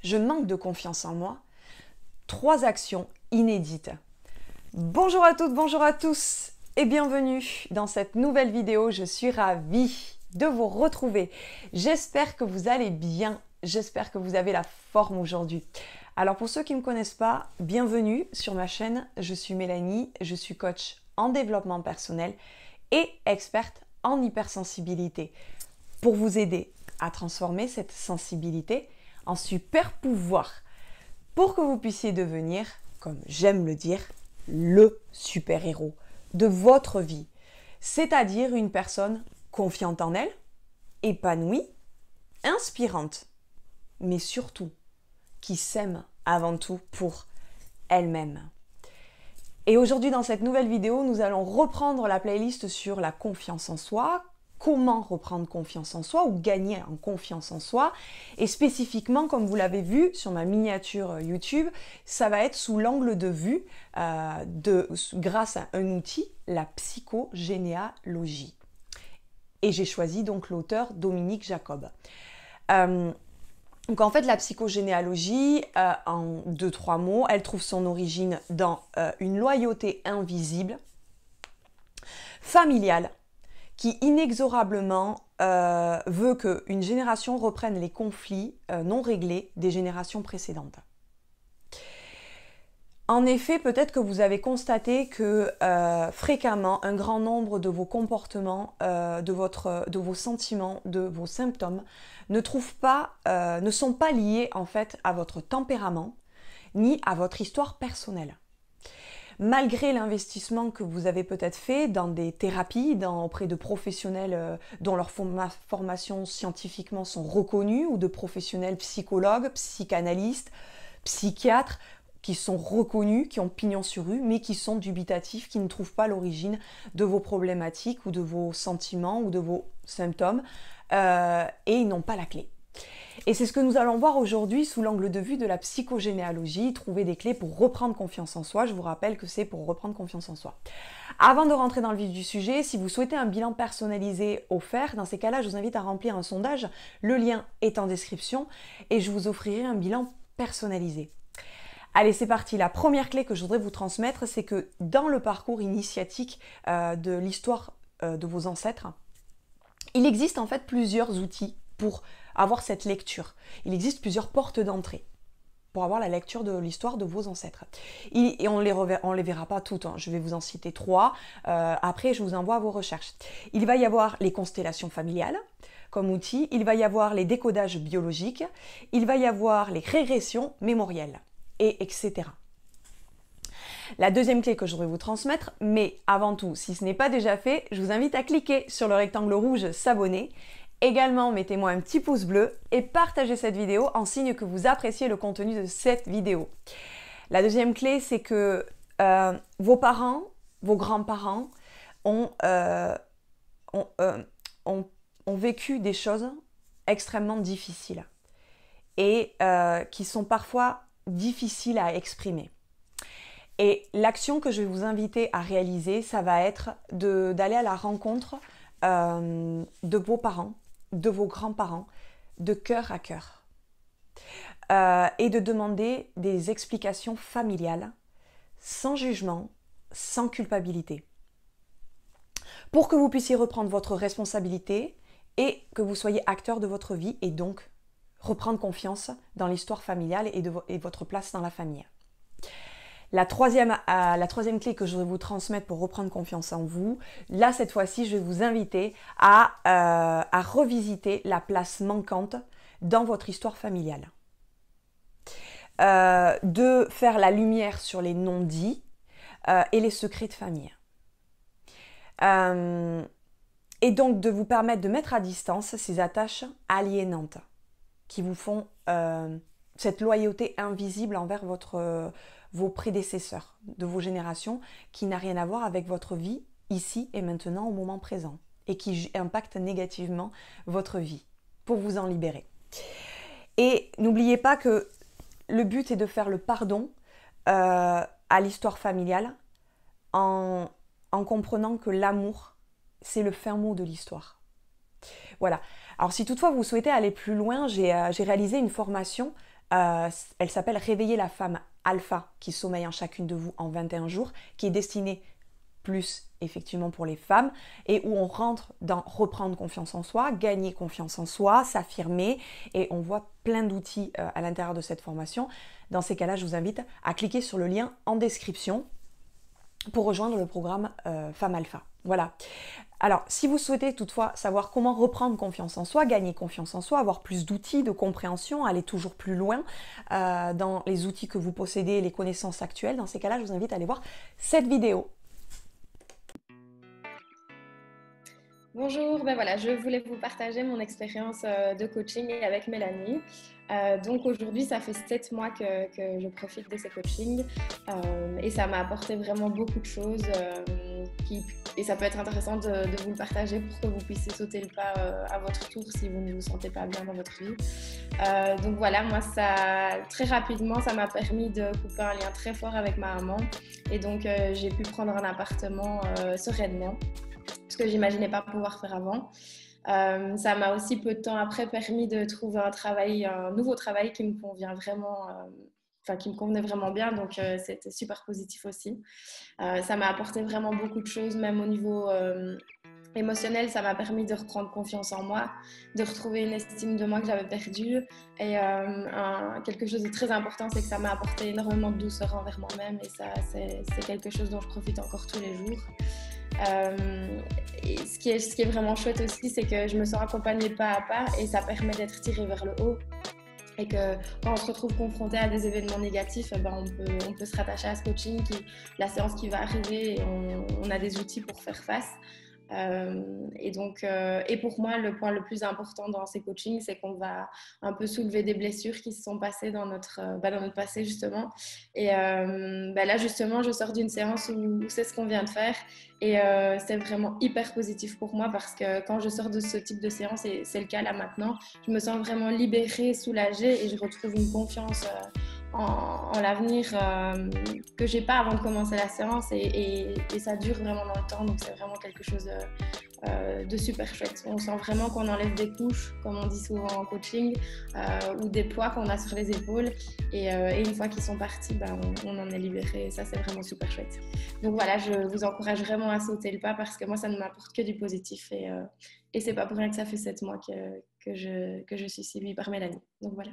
je manque de confiance en moi. 3 actions inédites. Bonjour à toutes, bonjour à tous et bienvenue dans cette nouvelle vidéo. Je suis ravie de vous retrouver. J'espère que vous allez bien, j'espère que vous avez la forme aujourd'hui. Alors pour ceux qui ne me connaissent pas, bienvenue sur ma chaîne. Je suis Mélanie, je suis coach en développement personnel et experte en hypersensibilité pour vous aider à transformer cette sensibilité en super pouvoir pour que vous puissiez devenir, comme j'aime le dire, le super-héros de votre vie, c'est-à-dire une personne confiante en elle, épanouie, inspirante, mais surtout qui s'aime avant tout pour elle-même. Et aujourd'hui, dans cette nouvelle vidéo, nous allons reprendre la playlist sur la confiance en soi, comment reprendre confiance en soi ou gagner en confiance en soi. Et spécifiquement, comme vous l'avez vu sur ma miniature YouTube, ça va être sous l'angle de vue grâce à un outil, la psychogénéalogie. Et j'ai choisi donc l'auteur Dominique Jacob. Donc en fait, la psychogénéalogie, en 2-3 mots, elle trouve son origine dans une loyauté invisible, familiale, qui inexorablement veut qu'une génération reprenne les conflits non réglés des générations précédentes. En effet, peut-être que vous avez constaté que fréquemment, un grand nombre de vos comportements, de vos sentiments, de vos symptômes ne sont pas liés en fait à votre tempérament ni à votre histoire personnelle. Malgré l'investissement que vous avez peut-être fait dans des thérapies, auprès de professionnels dont leurs formations scientifiquement sont reconnues, ou de professionnels psychologues, psychanalystes, psychiatres, qui sont reconnus, qui ont pignon sur rue, mais qui sont dubitatifs, qui ne trouvent pas l'origine de vos problématiques ou de vos sentiments ou de vos symptômes, et ils n'ont pas la clé. Et c'est ce que nous allons voir aujourd'hui sous l'angle de vue de la psychogénéalogie, trouver des clés pour reprendre confiance en soi. Je vous rappelle que c'est pour reprendre confiance en soi. Avant de rentrer dans le vif du sujet, si vous souhaitez un bilan personnalisé offert, dans ces cas-là, je vous invite à remplir un sondage. Le lien est en description et je vous offrirai un bilan personnalisé. Allez, c'est parti. La première clé que je voudrais vous transmettre, c'est que dans le parcours initiatique de l'histoire de vos ancêtres, il existe en fait plusieurs outils pour avoir cette lecture. Il existe plusieurs portes d'entrée pour avoir la lecture de l'histoire de vos ancêtres. Et on les verra pas toutes, hein. Je vais vous en citer 3. Après, je vous envoie à vos recherches. Il va y avoir les constellations familiales comme outil. Il va y avoir les décodages biologiques. Il va y avoir les régressions mémorielles, et etc. La deuxième clé que je voudrais vous transmettre, mais avant tout, si ce n'est pas déjà fait, je vous invite à cliquer sur le rectangle rouge s'abonner. Également, mettez-moi un petit pouce bleu et partagez cette vidéo en signe que vous appréciez le contenu de cette vidéo. La deuxième clé, c'est que vos parents, vos grands-parents ont vécu des choses extrêmement difficiles et qui sont parfois difficiles à exprimer. Et l'action que je vais vous inviter à réaliser, ça va être d'aller à la rencontre de vos parents, de vos grands-parents, de cœur à cœur. Et de demander des explications familiales, sans jugement, sans culpabilité. Pour que vous puissiez reprendre votre responsabilité et que vous soyez acteur de votre vie et donc reprendre confiance dans l'histoire familiale et votre place dans la famille. La troisième clé que je voudrais vous transmettre pour reprendre confiance en vous, là cette fois-ci je vais vous inviter à revisiter la place manquante dans votre histoire familiale. De faire la lumière sur les non-dits et les secrets de famille. Et donc de vous permettre de mettre à distance ces attaches aliénantes qui vous font cette loyauté invisible envers vos prédécesseurs de vos générations, qui n'a rien à voir avec votre vie ici et maintenant au moment présent et qui impacte négativement votre vie pour vous en libérer. Et n'oubliez pas que le but est de faire le pardon à l'histoire familiale en comprenant que l'amour, c'est le fin mot de l'histoire. Voilà. Alors si toutefois vous souhaitez aller plus loin, j'ai réalisé une formation Elle s'appelle Réveiller la femme alpha qui sommeille en chacune de vous en 21 jours, qui est destinée plus effectivement pour les femmes et où on rentre dans reprendre confiance en soi, gagner confiance en soi, s'affirmer et on voit plein d'outils à l'intérieur de cette formation. Dans ces cas-là, je vous invite à cliquer sur le lien en description pour rejoindre le programme Femme Alpha. Voilà. Alors, si vous souhaitez toutefois savoir comment reprendre confiance en soi, gagner confiance en soi, avoir plus d'outils de compréhension, aller toujours plus loin dans les outils que vous possédez, les connaissances actuelles, dans ces cas-là, je vous invite à aller voir cette vidéo. Bonjour, ben voilà, je voulais vous partager mon expérience de coaching avec Mélanie. Donc aujourd'hui, ça fait 7 mois que je profite de ces coachings et ça m'a apporté vraiment beaucoup de choses et ça peut être intéressant de vous le partager pour que vous puissiez sauter le pas à votre tour si vous ne vous sentez pas bien dans votre vie. Donc voilà, moi, très rapidement, ça m'a permis de couper un lien très fort avec ma maman et donc j'ai pu prendre un appartement sereinement, ce que j'imaginais pas pouvoir faire avant. Ça m'a aussi peu de temps après permis de trouver un nouveau travail qui me convient vraiment, qui me convenait vraiment bien, donc c'était super positif aussi. Ça m'a apporté vraiment beaucoup de choses, même au niveau émotionnel, ça m'a permis de reprendre confiance en moi, de retrouver une estime de moi que j'avais perdue. Et quelque chose de très important, c'est que ça m'a apporté énormément de douceur envers moi-même et ça, c'est quelque chose dont je profite encore tous les jours. Et ce qui est vraiment chouette aussi, c'est que je me sens accompagnée pas à pas et ça permet d'être tirée vers le haut. Et que quand on se retrouve confronté à des événements négatifs, on peut se rattacher à ce coaching, la séance qui va arriver et on a des outils pour faire face. Et pour moi, le point le plus important dans ces coachings, c'est qu'on va un peu soulever des blessures qui se sont passées dans notre passé justement. Et là justement, je sors d'une séance où c'est ce qu'on vient de faire et c'est vraiment hyper positif pour moi parce que quand je sors de ce type de séance, et c'est le cas là maintenant, je me sens vraiment libérée, soulagée et je retrouve une confiance en l'avenir que j'ai pas avant de commencer la séance et ça dure vraiment dans le temps, donc c'est vraiment quelque chose de super chouette. On sent vraiment qu'on enlève des couches, comme on dit souvent en coaching, ou des poids qu'on a sur les épaules et une fois qu'ils sont partis, on en est libéré et ça c'est vraiment super chouette. Donc voilà, je vous encourage vraiment à sauter le pas parce que moi ça ne m'apporte que du positif et c'est pas pour rien que ça fait 7 mois que je suis suivie par Mélanie. Donc voilà.